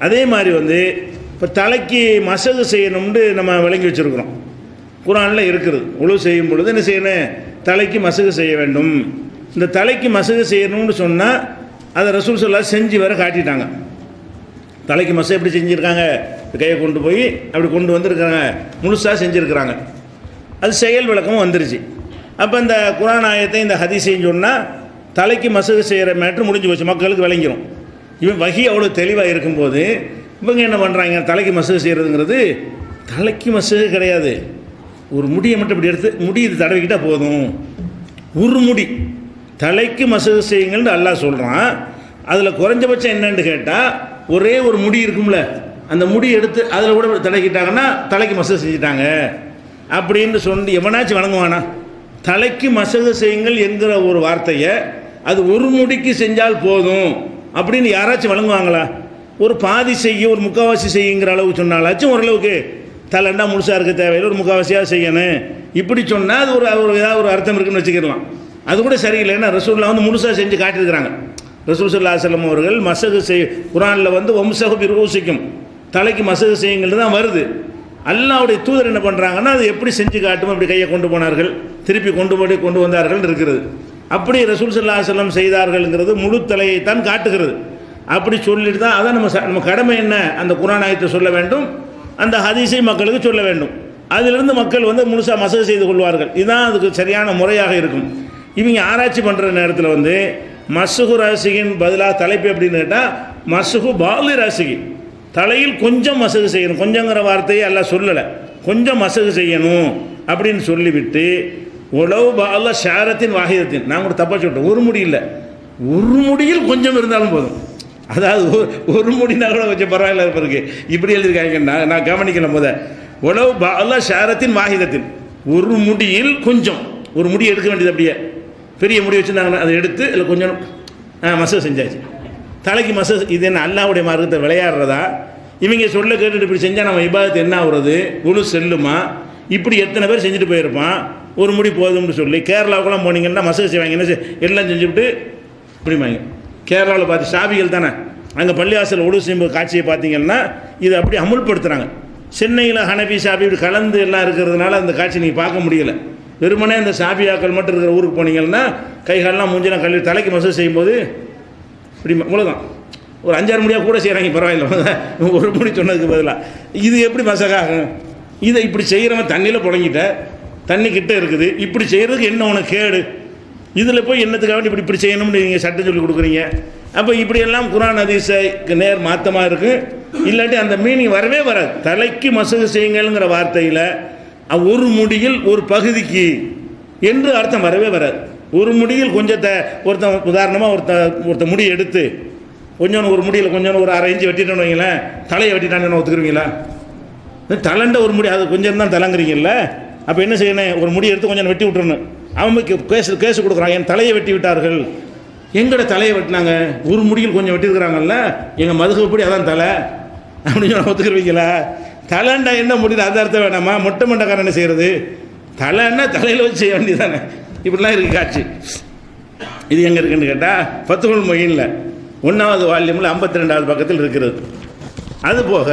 அதே மாதிரி வந்து இப்போ தலைக்கு மசகு செய்யணும்னு நம்ம விளங்கி வச்சுருக்குறோம். குர்ஆனில் இருக்குது. உழு செய்யும் பொழுது என்ன செய்யணும்? தலைக்கு மசகு செய்ய வேண்டும். இந்த தலைக்கு மசகு செய்யணும்னு சொன்னால் அதை ரசூல் ஸல்லல்லாஹு செஞ்சு வர காட்டிட்டாங்க. தலைக்கு மசகு எப்படி செஞ்சுருக்காங்க? கையை கொண்டு போய் அப்படி கொண்டு வந்துருக்காங்க, முழுசாக செஞ்சுருக்கிறாங்க. அது செயல் விளக்கமும் வந்துருச்சு. அப்போ இந்த குர்ஆன் ஆயத்தை இந்த ஹதீஸையும் சொன்னால் தலைக்கு மசகு செய்கிற மேட்ரு முடிஞ்சு போச்சு, மக்களுக்கு விளங்கிடும். இவன் வகி அவ்வளோ தெளிவாக இருக்கும்போது இவங்க என்ன பண்ணுறாங்க? தலைக்கு மசகு செய்கிறதுங்கிறது தலைக்கு மசகு கிடையாது. ஒரு முடியை மட்டும் இப்படி எடுத்து முடி இது தடவிக்கிட்டால் போதும். ஒரு முடி தலைக்கு மசகு செய்யுங்கள்னு அல்லாஹ் சொல்கிறான். அதில் குறைஞ்சபட்சம் என்னன்னு கேட்டால் ஒரே ஒரு முடி இருக்கும்ல, அந்த முடி எடுத்து அதில் கூட தடவிக்கிட்டாங்கன்னா தலைக்கு மசகு செஞ்சுட்டாங்க அப்படின்னு சொல்லி எவனாச்சும் வணங்குவானா? தலைக்கு மசகு செய்யுங்கள் என்கிற ஒரு வார்த்தையை அது ஒரு முடிக்கு செஞ்சால் போதும் அப்படின்னு யாராச்சும் வழங்குவாங்களா? ஒரு பாதி செய்ய, ஒரு முக்கால்வாசி செய்யுங்கிற அளவுக்கு சொன்னாலாச்சும் ஓரளவுக்கு தலைண்டா முழுசாக இருக்க தேவையில்லை, ஒரு முக்கால்வாசியாக செய்யணும் இப்படி சொன்னால் அது ஒரு ஏதாவது ஒரு அர்த்தம் இருக்குன்னு வச்சுக்கலாம். அது கூட சரியில்லைன்னா ரசூலுல்லாஹ் வந்து முழுசாக செஞ்சு காட்டியிருக்கிறாங்க. ரசூல் ஸல்லல்லாஹு அலைஹி வஸல்லம் அவர்கள் மசகு குர்ஆனில் வந்து வம்சஹு பிர்ஊசிக்கும் தலைக்கு மசகு செய்யுங்கள் தான் வருது. அல்லாஹ்வுடைய தூதர் என்ன பண்ணுறாங்கன்னா அது எப்படி செஞ்சு காட்டும், அப்படி கையை கொண்டு போனார்கள், திருப்பி கொண்டு வந்தார்கள் இருக்கிறது. அப்படி ரசூல் ஸல்லல்லாஹு அலைஹி வஸல்லம் செய்தார்கள்ங்கிறது முழு தலையை தான் காட்டுகிறது. அப்படி சொல்லிட்டு தான் அதான் நம்ம கடமை என்ன? அந்த குர்ஆன் ஆயத்தை சொல்ல வேண்டும், அந்த ஹதீஸை மக்களுக்கு சொல்ல வேண்டும். அதிலிருந்து மக்கள் வந்து முழுசாக மசகு செய்து கொள்வார்கள். இதுதான் அதுக்கு சரியான முறையாக இருக்கும். இவங்க ஆராய்ச்சி பண்ணுற நேரத்தில் வந்து மஸ்ஹு ராசிகின் பதிலாக தலைப்பு எப்படின்னு கேட்டால் மஸ்ஹு பாலி ராசிகி, தலையில் கொஞ்சம் மசகு செய்யணும். கொஞ்சங்கிற வார்த்தையை எல்லாம் சொல்லலை, கொஞ்சம் மசகு செய்யணும் அப்படின்னு சொல்லிவிட்டு உளவு பால ஷாரத்தின் வாகிதத்தின், நான் கூட தப்பாக சொல்லிட்டேன், ஒரு முடி இல்லை, ஒரு முடியில் கொஞ்சம் இருந்தாலும் போதும். அதாவது ஒரு முடினா கூட கொஞ்சம் பரவாயில்ல இருப்பருக்கு இப்படி எழுதியிருக்காங்க. நான் கவனிக்கல. உளவு பால ஷாரத்தின் வாகிதத்தின், ஒரு முடியில் கொஞ்சம், ஒரு முடி எடுக்க வேண்டியது அப்படியே பெரிய முடி வச்சுருந்தாங்க, அதை எடுத்து இல்லை கொஞ்சம் மசகு செஞ்சாச்சு. தலைக்கு மசகு இது என்ன அல்லாஹ்வுடைய மார்க்கத்தை விளையாடுறதா? இவங்க சொல்ல கேட்டுட்டு இப்படி செஞ்சால் நம்ம இபாதத்து என்ன ஆகுறது? உழு செல்லுமா? இப்படி எத்தனை பேர் செஞ்சுட்டு போயிருப்பான். ஒரு முடி போதும்னு சொல்லி கேரளாவுக்குலாம் போனீங்கன்னா மசகு செய்வாங்க, என்ன எல்லாம் செஞ்சுவிட்டு இப்படிமாங்க. கேரளாவில் பார்த்து ஷாபிகள் தானே, அங்கே பள்ளிவாசல் உழு செய்யும் காட்சியை பார்த்தீங்கன்னா இது அப்படி அமுல்படுத்துகிறாங்க. சென்னையில் ஹனபி ஷாபி இப்படி கலந்து எல்லாம் இருக்கிறதுனால அந்த காட்சி நீங்கள் பார்க்க முடியலை. வெறுமனே அந்த ஷாபியாக்கள் மட்டும் இருக்கிற ஊருக்கு போனீங்கன்னா கைகாலெலாம் மூஞ்செல்லாம் கழுவி தலைக்கு மசகு செய்யும்போது இப்படி இவ்வளோதான், ஒரு 5-6 முடியாக கூட செய்கிறாங்க, பரவாயில்ல, ஒரு முடி சொன்னதுக்கு பதிலாக. இது எப்படி மசகாகும்? இதை இப்படி செய்கிறவன் தண்ணியில் புழங்கிட்ட, தண்ணி கிட்டே இருக்குது, இப்படி செய்கிறதுக்கு என்ன உனக்கு கேடு? இதில் போய் என்னத்துக்காக இப்படி செய்யணும்னு நீங்கள் சட்டம் சொல்லி கொடுக்குறீங்க. அப்போ இப்படியெல்லாம் குர்ஆன் ஹதீஸுக்கு நேர் மாற்றமாக இருக்குது. இல்லாட்டி அந்த மீனிங் வரவே வராது. தலைக்கு மசகு செய்யுங்கள்ங்கிற வார்த்தையில் ஒரு முடியில் ஒரு பகுதிக்கு என்று அர்த்தம் வரவே வராது. ஒரு முடியில் கொஞ்சத்தை ஒருத்தன் உதாரணமாக ஒருத்த முடி எடுத்து கொஞ்சம் ஒரு முடியில் கொஞ்சம் ஒரு 1/2 இன்ச்சு வெட்டிட்டோன்னு வைங்களேன், தலையை வெட்டிட்டான்னு ஒத்துக்குருவீங்களா? தலைண்ட ஒரு முடி அது கொஞ்சம் தான் தலைங்கிறீங்கல்ல. அப்போ என்ன செய்யணும்? ஒரு முடி எடுத்து கொஞ்சம் வெட்டி விட்டுறணும். அவன் கேஸ் கொடுக்குறான், என் தலையை வெட்டி விட்டார்கள். எங்கட தலையை வெட்டினாங்க? ஒரு முடியில் கொஞ்சம் வெட்டியிருக்கிறாங்கல்ல, எங்கள் மதுகப்படி அதான் தலை அப்படின்னு சொன்னால் ஒத்துக்குருவீங்களா? தலைண்டா என்ன முடியுது அது அர்த்தம் வேணாமா? மொட்டை மண்டைக்காரன் என்ன செய்கிறது? தலைன்னா தலையில் வச்சு செய்ய வேண்டியதானே. இப்படிலாம் இருக்குது காட்சி. இது எங்கே இருக்குன்னு கேட்டால் ஃபத்ஹுல் முயீனில் 1வது வால்யூமில் 52வது பக்கத்தில் இருக்கிறது. அதுபோக